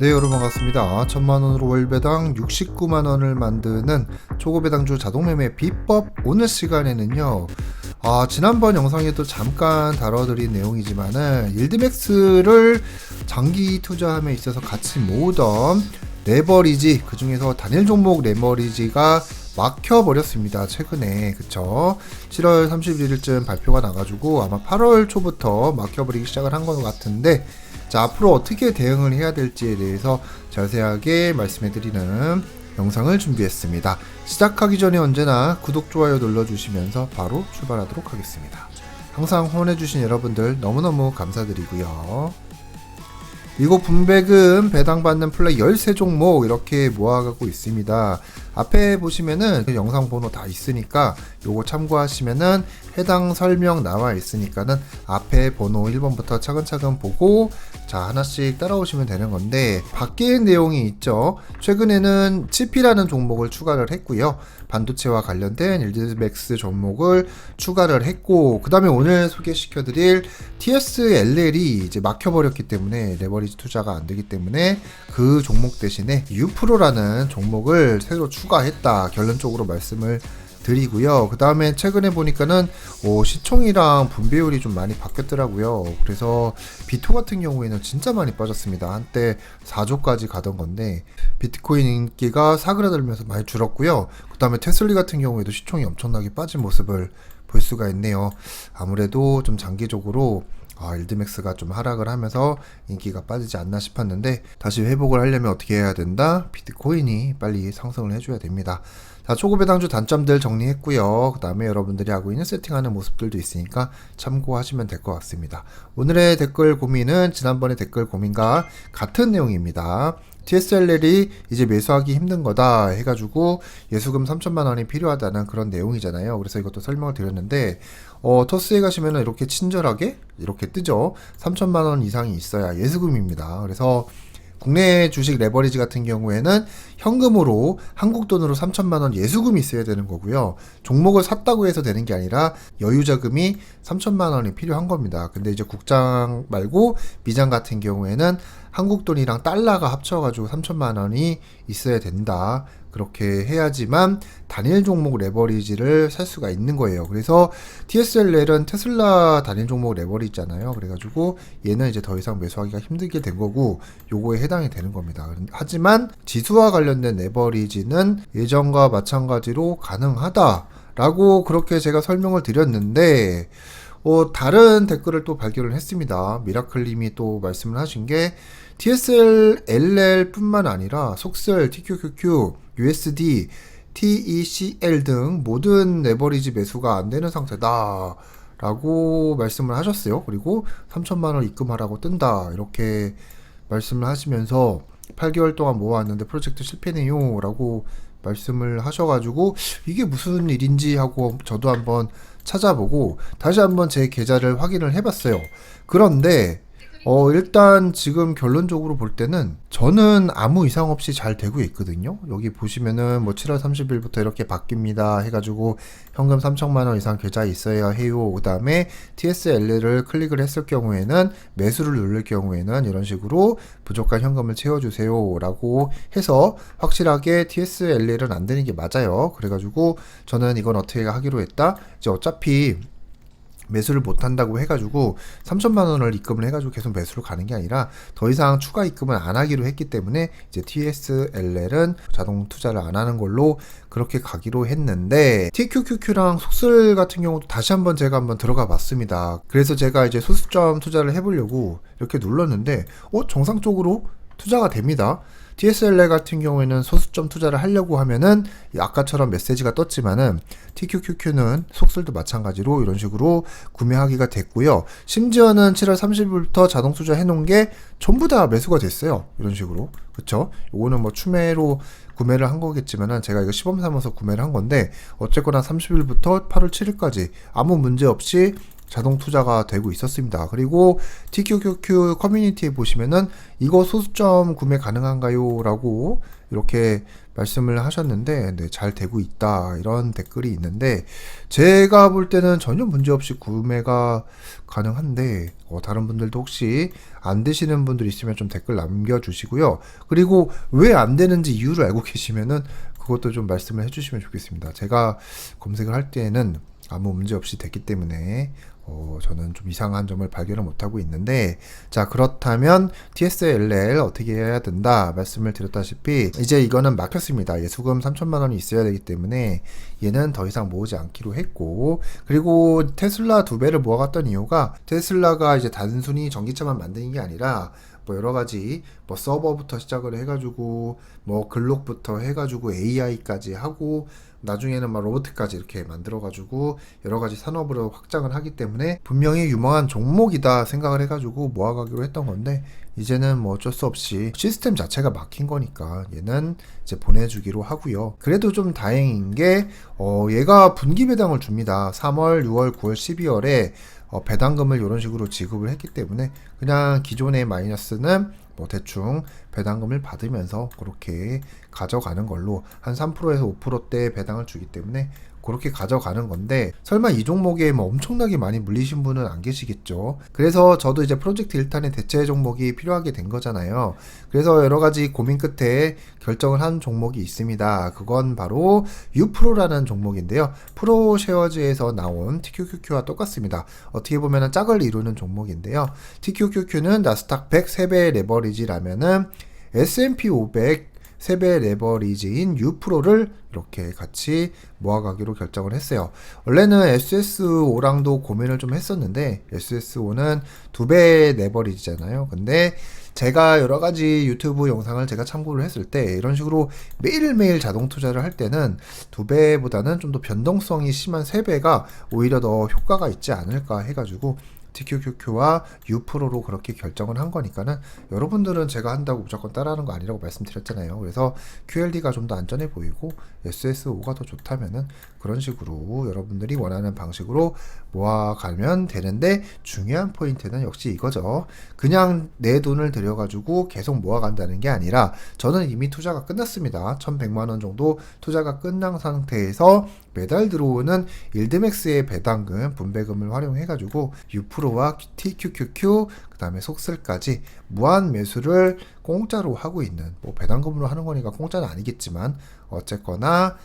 네, 여러분 반갑습니다. 1000만원으로 월배당 69만원을 만드는 초고배당주 자동매매 비법. 오늘 시간에는요, 지난번 영상에도 잠깐 다뤄드린 내용이지만은 일드맥스를 장기 투자함에 있어서 같이 모으던 레버리지, 그 중에서 단일 종목 레버리지가 막혀버렸습니다. 최근에. 그쵸? 7월 31일쯤 발표가 나가지고 아마 8월 초부터 막혀버리기 시작을 한 것 같은데, 자, 앞으로 어떻게 대응을 해야 될지에 대해서 자세하게 말씀해드리는 영상을 준비했습니다. 시작하기 전에 언제나 구독, 좋아요 눌러주시면서 바로 출발하도록 하겠습니다. 항상 후원해주신 여러분들 너무너무 감사드리고요. 이곳 분배금 배당받는 플레이 13종목 이렇게 모아가고 있습니다. 앞에 보시면은 영상 번호 다 있으니까 요거 참고하시면은 해당 설명 나와 있으니까는 앞에 번호 1번부터 차근차근 보고 자 하나씩 따라오시면 되는 건데, 바뀐 내용이 있죠. 최근에는 치피라는 종목을 추가를 했고요. 반도체와 관련된 일드맥스 종목을 추가를 했고, 그 다음에 오늘 소개시켜드릴 TSLL이 이제 막혀버렸기 때문에 레버리지 투자가 안 되기 때문에 그 종목 대신에 유프로라는 종목을 새로 추가했다, 결론적으로 말씀을 드리고요. 그 다음에 최근에 보니까는 시총이랑 분배율이 좀 많이 바뀌었더라고요. 그래서 비토 같은 경우에는 진짜 많이 빠졌습니다. 한때 4조까지 가던 건데 비트코인 인기가 사그라들면서 많이 줄었고요. 그 다음에 테슬리 같은 경우에도 시총이 엄청나게 빠진 모습을 볼 수가 있네요. 아무래도 좀 장기적으로 일드맥스가 좀 하락을 하면서 인기가 빠지지 않나 싶었는데, 다시 회복을 하려면 어떻게 해야 된다? 비트코인이 빨리 상승을 해줘야 됩니다. 자, 초고배당주 단점들 정리했고요. 그 다음에 여러분들이 하고 있는 세팅하는 모습들도 있으니까 참고하시면 될 것 같습니다. 오늘의 댓글 고민은 지난번의 댓글 고민과 같은 내용입니다. TSLL이 이제 매수하기 힘든 거다 해가지고 예수금 3천만원이 필요하다는 그런 내용이잖아요. 그래서 이것도 설명을 드렸는데, 토스에 가시면은 이렇게 친절하게 이렇게 뜨죠. 3천만원 이상이 있어야 예수금입니다. 그래서 국내 주식 레버리지 같은 경우에는 현금으로 한국 돈으로 3천만원 예수금이 있어야 되는 거고요. 종목을 샀다고 해서 되는 게 아니라 여유자금이 3천만원이 필요한 겁니다. 근데 이제 국장 말고 미장 같은 경우에는 한국 돈이랑 달러가 합쳐가지고 3천만원이 있어야 된다. 그렇게 해야지만 단일 종목 레버리지를 살 수가 있는 거예요. 그래서 TSLL은 테슬라 단일 종목 레버리지잖아요. 그래가지고 얘는 이제 더 이상 매수하기가 힘들게 된 거고 요거에 해당이 되는 겁니다. 하지만 지수와 관련된 레버리지는 예전과 마찬가지로 가능하다라고 그렇게 제가 설명을 드렸는데, 다른 댓글을 또 발견을 했습니다. 미라클님이 또 말씀을 하신 게 TSLL 뿐만 아니라 속설, TQQQ, USD, TECL 등 모든 레버리지 매수가 안 되는 상태다 라고 말씀을 하셨어요. 그리고 3천만원 입금하라고 뜬다 이렇게 말씀을 하시면서 8개월 동안 모아왔는데 프로젝트 실패네요 라고 말씀을 하셔가지고 이게 무슨 일인지 하고 저도 한번 찾아보고 다시 한번 제 계좌를 확인을 해봤어요. 그런데 일단 지금 결론적으로 볼 때는 저는 아무 이상 없이 잘 되고 있거든요. 여기 보시면은 뭐 7월 30일부터 이렇게 바뀝니다 해가지고 현금 3천만원 이상 계좌에 있어야 해요. 그 다음에 TSLL을 클릭을 했을 경우에는 매수를 누를 경우에는 이런 식으로 부족한 현금을 채워주세요 라고 해서 확실하게 TSLL은 안 되는 게 맞아요. 그래가지고 저는 이건 어떻게 하기로 했다? 이제 어차피 매수를 못한다고 해가지고 3천만원을 입금을 해가지고 계속 매수를 가는 게 아니라 더 이상 추가 입금을 안 하기로 했기 때문에 이제 TSLL은 자동 투자를 안 하는 걸로 그렇게 가기로 했는데, TQQQ랑 속설 같은 경우도 다시 한번 제가 한번 들어가 봤습니다. 그래서 제가 이제 소수점 투자를 해보려고 이렇게 눌렀는데 정상적으로 투자가 됩니다. TSLL 같은 경우에는 소수점 투자를 하려고 하면은 아까처럼 메시지가 떴지만은 TQQQ는 속설도 마찬가지로 이런 식으로 구매하기가 됐고요. 심지어는 7월 30일부터 자동 투자 해놓은 게 전부 다 매수가 됐어요. 이런 식으로. 그쵸? 요거는 뭐 추매로 구매를 한 거겠지만은 제가 이거 시범 삼아서 구매를 한 건데 어쨌거나 30일부터 8월 7일까지 아무 문제 없이 자동 투자가 되고 있었습니다. 그리고 TQQQ 커뮤니티에 보시면은 이거 소수점 구매 가능한가요? 라고 이렇게 말씀을 하셨는데 네, 잘 되고 있다 이런 댓글이 있는데 제가 볼 때는 전혀 문제없이 구매가 가능한데 다른 분들도 혹시 안 되시는 분들 있으면 좀 댓글 남겨주시고요. 그리고 왜 안 되는지 이유를 알고 계시면은 그것도 좀 말씀을 해주시면 좋겠습니다. 제가 검색을 할 때에는 아무 문제 없이 됐기 때문에 저는 좀 이상한 점을 발견을 못하고 있는데 자 그렇다면 TSLL 어떻게 해야 된다 말씀을 드렸다시피 이제 이거는 막혔습니다. 예수금 3천만원이 있어야 되기 때문에 얘는 더 이상 모으지 않기로 했고 그리고 테슬라 2배를 모아갔던 이유가 테슬라가 이제 단순히 전기차만 만드는 게 아니라 뭐 여러가지 뭐 서버부터 시작을 해가지고 뭐 글록부터 해가지고 AI까지 하고 나중에는 막 로봇까지 이렇게 만들어가지고 여러가지 산업으로 확장을 하기 때문에 분명히 유망한 종목이다 생각을 해가지고 모아가기로 했던 건데 이제는 뭐 어쩔 수 없이 시스템 자체가 막힌 거니까 얘는 이제 보내주기로 하고요. 그래도 좀 다행인 게 얘가 분기 배당을 줍니다. 3월, 6월, 9월, 12월에 배당금을 이런 식으로 지급을 했기 때문에 그냥 기존의 마이너스는 뭐 대충 배당금을 받으면서 그렇게 가져가는 걸로 한 3%에서 5%대 배당을 주기 때문에 그렇게 가져가는 건데 설마 이 종목에 뭐 엄청나게 많이 물리신 분은 안 계시겠죠. 그래서 저도 이제 프로젝트 1탄의 대체 종목이 필요하게 된 거잖아요. 그래서 여러 가지 고민 끝에 결정을 한 종목이 있습니다. 그건 바로 유프로라는 종목인데요. 프로쉐어즈에서 나온 TQQQ와 똑같습니다. 어떻게 보면 짝을 이루는 종목인데요. TQQQ는 나스닥 100 3배 레버리지라면은 S&P 500 3배 레버리지인 유프로를 이렇게 같이 모아가기로 결정을 했어요. 원래는 SSO랑도 고민을 좀 했었는데 SSO는 2배 레버리지잖아요. 근데 제가 여러가지 유튜브 영상을 제가 참고를 했을 때 이런 식으로 매일매일 자동 투자를 할 때는 2배보다는 좀 더 변동성이 심한 3배가 오히려 더 효과가 있지 않을까 해가지고 TQQQ와 U-프로로 그렇게 결정을 한 거니까는 여러분들은 제가 한다고 무조건 따라하는 거 아니라고 말씀드렸잖아요. 그래서 QLD가 좀 더 안전해 보이고 SSO가 더 좋다면은 그런 식으로 여러분들이 원하는 방식으로 모아가면 되는데 중요한 포인트는 역시 이거죠. 그냥 내 돈을 들여가지고 계속 모아간다는 게 아니라 저는 이미 투자가 끝났습니다. 1100만원 정도 투자가 끝난 상태에서 매달 들어오는 일드맥스의 배당금, 분배금을 활용해가지고 U-프로와 TQQQ 그 다음에 속슬까지 무한 매수를 공짜로 하고 있는 뭐 배당금으로 하는 거니까 공짜는 아니겠지만 어쨌거나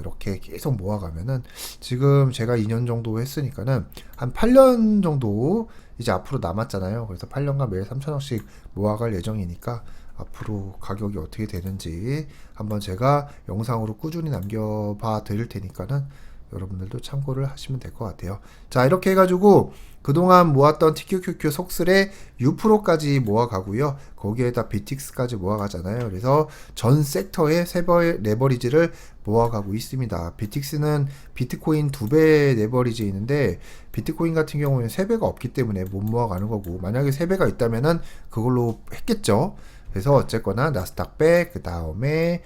이렇게 계속 모아가면은 지금 제가 2년 정도 했으니까는 한 8년 정도 이제 앞으로 남았잖아요. 그래서 8년간 매일 3천원씩 모아갈 예정이니까 앞으로 가격이 어떻게 되는지 한번 제가 영상으로 꾸준히 남겨봐 드릴 테니까는 여러분들도 참고를 하시면 될 것 같아요. 자 이렇게 해가지고 그동안 모았던 TQQQ 속슬에 U-프로까지 모아가고요. 거기에다 BTX까지 모아가잖아요. 그래서 전 섹터의 3배 레버리지를 모아가고 있습니다. BTX는 비트코인 2배 레버리지 있는데 비트코인 같은 경우에는 3배가 없기 때문에 못 모아가는 거고 만약에 3배가 있다면은 그걸로 했겠죠. 그래서 어쨌거나 나스닥 100, 그 다음에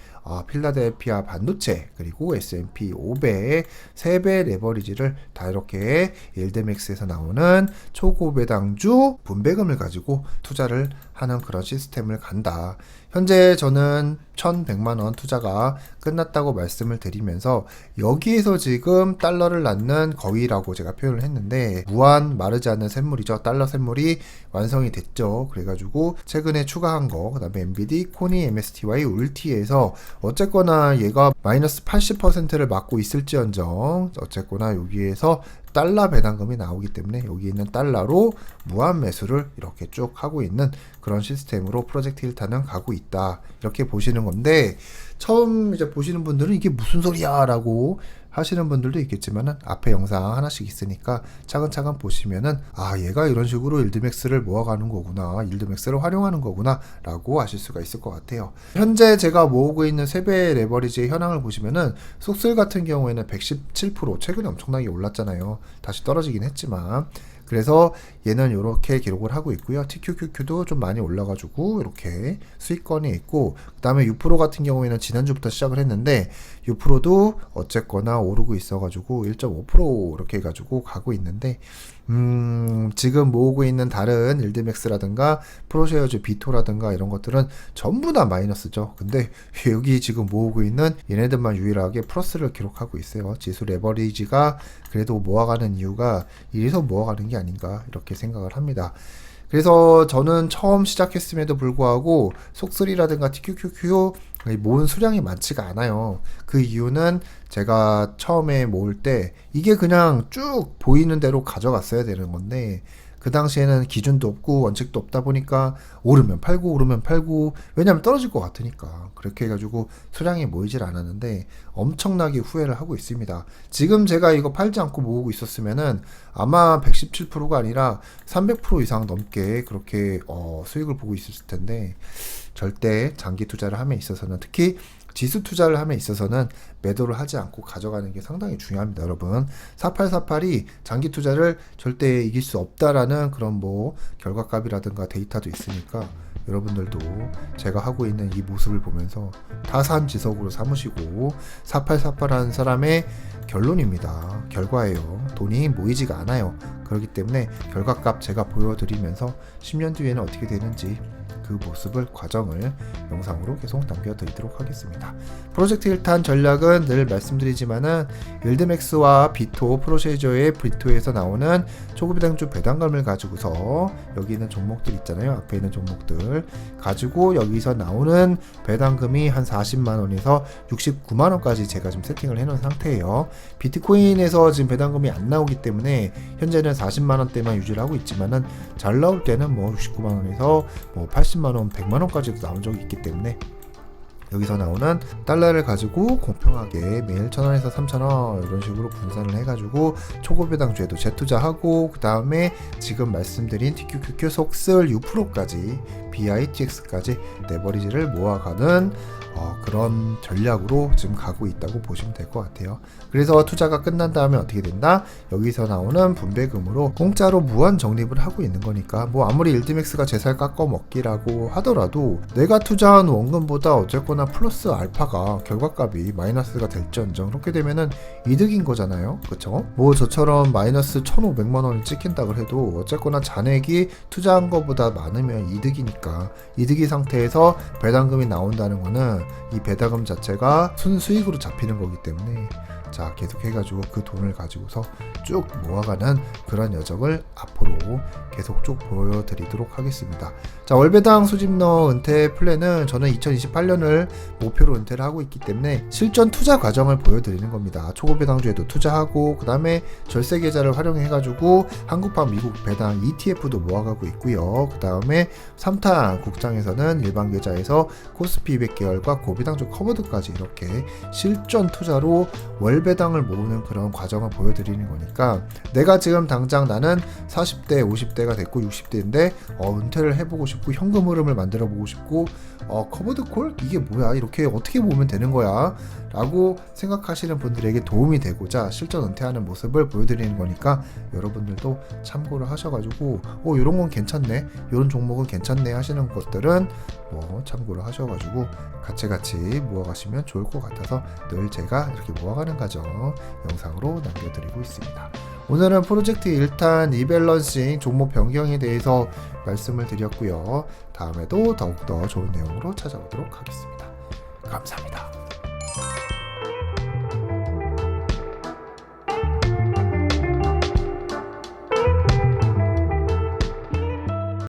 필라델피아 반도체, 그리고 S&P 500의 3배 레버리지를 다 이렇게 일드맥스에서 나오는 초고배당주 분배금을 가지고 투자를 하는 그런 시스템을 간다. 현재 저는 1100만원 투자가 끝났다고 말씀을 드리면서 여기에서 지금 달러를 낳는 거위라고 제가 표현을 했는데 무한 마르지 않는 샘물이죠. 달러 샘물이 완성이 됐죠. 그래가지고 최근에 추가한 거, 그 다음에 엔비디, 코니, MSTY, 울티에서 어쨌거나 얘가 마이너스 80%를 맞고 있을지언정 어쨌거나 여기에서 달러 배당금이 나오기 때문에 여기 있는 달러로 무한 매수를 이렇게 쭉 하고 있는 그런 시스템으로 프로젝트 1탄은 가고 있다. 이렇게 보시는 건데 처음 이제 보시는 분들은 이게 무슨 소리야 라고 하시는 분들도 있겠지만은 앞에 영상 하나씩 있으니까 차근차근 보시면은 얘가 이런 식으로 일드맥스를 모아가는 거구나, 일드맥스를 활용하는 거구나 라고 아실 수가 있을 것 같아요. 현재 제가 모으고 있는 3배 레버리지의 현황을 보시면은 속슬 같은 경우에는 117% 최근에 엄청나게 올랐잖아요. 다시 떨어지긴 했지만 그래서 얘는 이렇게 기록을 하고 있고요. TQQQ도 좀 많이 올라가지고 이렇게 수익권이 있고 그 다음에 U-프로 같은 경우에는 지난주부터 시작을 했는데 U-프로도 어쨌거나 오르고 있어가지고 1.5% 이렇게 해가지고 가고 있는데 지금 모으고 있는 다른 일드맥스라든가 프로쉐어즈 비토라든가 이런 것들은 전부 다 마이너스죠. 근데 여기 지금 모으고 있는 얘네들만 유일하게 플러스를 기록하고 있어요. 지수 레버리지가 그래도 모아가는 이유가 이래서 모아가는 게 아닌가 이렇게 생각을 합니다. 그래서 저는 처음 시작했음에도 불구하고 속쓰리라든가 TQQQ 모은 수량이 많지가 않아요. 그 이유는 제가 처음에 모을 때 이게 그냥 쭉 보이는 대로 가져갔어야 되는 건데 그 당시에는 기준도 없고 원칙도 없다 보니까 오르면 팔고 왜냐면 떨어질 것 같으니까 그렇게 해가지고 수량이 모이질 않았는데 엄청나게 후회를 하고 있습니다. 지금 제가 이거 팔지 않고 모으고 있었으면은 아마 117%가 아니라 300% 이상 넘게 그렇게 수익을 보고 있었을 텐데 절대 장기 투자를 함에 있어서는 특히 지수 투자를 함에 있어서는 매도를 하지 않고 가져가는 게 상당히 중요합니다, 여러분. 4848이 장기 투자를 절대 이길 수 없다라는 그런 뭐 결과값이라든가 데이터도 있으니까 여러분들도 제가 하고 있는 이 모습을 보면서 타산지석으로 삼으시고 4848하는 사람의 결론입니다. 결과예요. 돈이 모이지가 않아요. 그렇기 때문에 결과값 제가 보여드리면서 10년 뒤에는 어떻게 되는지 그 모습을 과정을 영상으로 계속 남겨드리도록 하겠습니다. 프로젝트 1탄 전략은 늘 말씀드리지만은 일드맥스와 비토 프로세저의 비토에서 나오는 초급배당주 배당금을 가지고서 여기 있는 종목들 있잖아요. 앞에 있는 종목들 가지고 여기서 나오는 배당금이 한 40만원에서 69만원까지 제가 지금 세팅을 해놓은 상태예요. 비트코인에서 지금 배당금이 안 나오기 때문에 현재는 40만원대만 유지를 하고 있지만은 잘 나올 때는 뭐 69만원에서 뭐 80만원, 100만원까지도 나온 적이 있기 때문에 여기서 나오는 달러를 가지고 공평하게 매일 1,000원에서 3,000원 이런 식으로 분산을 해가지고 초급배당주에도 재투자하고 그 다음에 지금 말씀드린 TQQQ 속슬 U%까지 BITX까지 레버리지를 모아가는 그런 전략으로 지금 가고 있다고 보시면 될 것 같아요. 그래서 투자가 끝난 다음에 어떻게 된다? 여기서 나오는 분배금으로 공짜로 무한 적립을 하고 있는 거니까 뭐 아무리 일드맥스가 제살 깎아 먹기라고 하더라도 내가 투자한 원금보다 어쨌거나 플러스 알파가 결과값이 마이너스가 될지언정 그렇게 되면은 이득인 거잖아요. 그쵸? 뭐 저처럼 마이너스 1,500만 원을 찍힌다고 해도 어쨌거나 잔액이 투자한 것보다 많으면 이득이니까 이득이 상태에서 배당금이 나온다는 거는 이 배당금 자체가 순수익으로 잡히는 거기 때문에 자 계속 해가지고 그 돈을 가지고서 쭉 모아가는 그런 여정을 앞으로 계속 쭉 보여드리도록 하겠습니다. 자 월배당 수집너 은퇴 플랜은 저는 2028년을 목표로 은퇴를 하고 있기 때문에 실전 투자 과정을 보여드리는 겁니다. 초급배당주에도 투자하고 그 다음에 절세 계좌를 활용해가지고 한국판 미국 배당 ETF도 모아가고 있고요. 그 다음에 3탄 국장에서는 일반 계좌에서 코스피 200계열과 고배당주 커버드까지 이렇게 실전 투자로 월배당을 모으는 그런 과정을 보여드리는 거니까 내가 지금 당장 나는 40대 50대가 됐고 60대인데 은퇴를 해보고 싶고 현금 흐름을 만들어 보고 싶고 커버드콜 이게 뭐야 이렇게 어떻게 보면 되는 거야 라고 생각하시는 분들에게 도움이 되고자 실전 은퇴하는 모습을 보여드리는 거니까 여러분들도 참고를 하셔가지고 이런 건 괜찮네 이런 종목은 괜찮네 하시는 것들은 뭐 참고를 하셔가지고 같이 모아가시면 좋을 것 같아서 늘 제가 이렇게 모아가는 과정 영상으로 남겨드리고 있습니다. 오늘은 프로젝트 1탄 리밸런싱 종목 변경에 대해서 말씀을 드렸고요. 다음에도 더욱더 좋은 내용으로 찾아오도록 하겠습니다. 감사합니다.